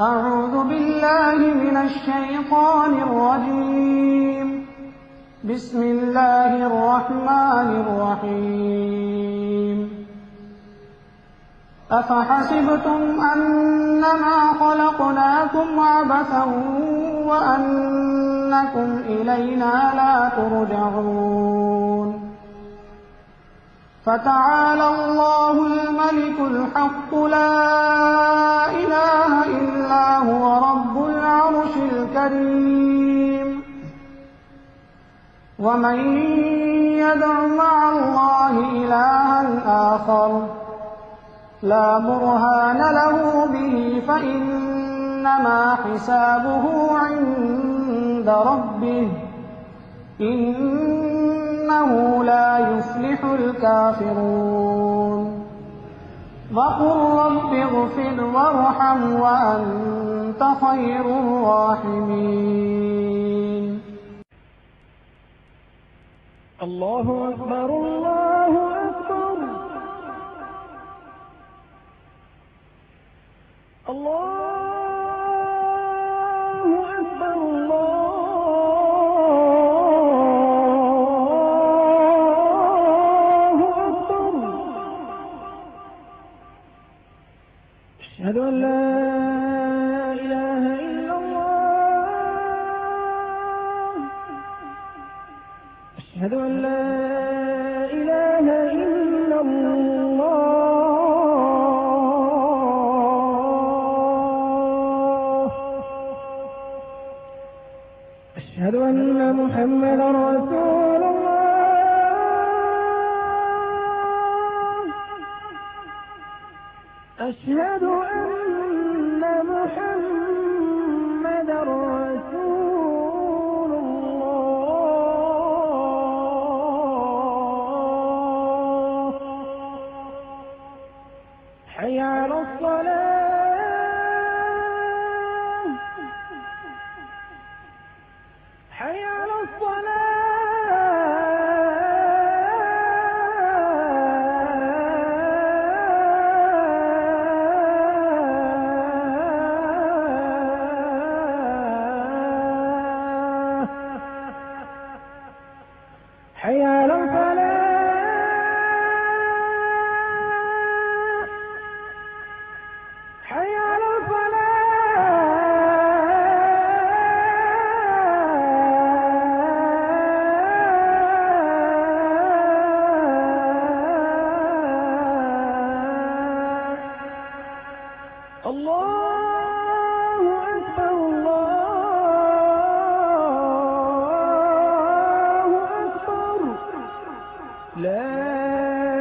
أعوذ بالله من الشيطان الرجيم. بسم الله الرحمن الرحيم. أفحسبتم أنما خلقناكم عبثا وأنكم إلينا لا ترجعون. فتعالى الله الملك الحق لا إله إلا هو رب العرش الكريم. ومن يدع مع الله إلها آخر لا برهان له به فإنما حسابه عند ربه إنه لا يفلح الكافرون. وقل رب اغفر وارحم وأنت خير الراحمين. الله أكبر الله أكبر الله أكبر الله أكبر. أشهد أن لا إله إلا الله. أشهد أن لا إله إلا الله. أشهد أن محمدا رسول الله. أشهد أن محمدا رسول الله. حي على الصلاة. حي على الصلاة. حي على الفلاح. حي على الفلاح. الله أكبر الله أكبر. لا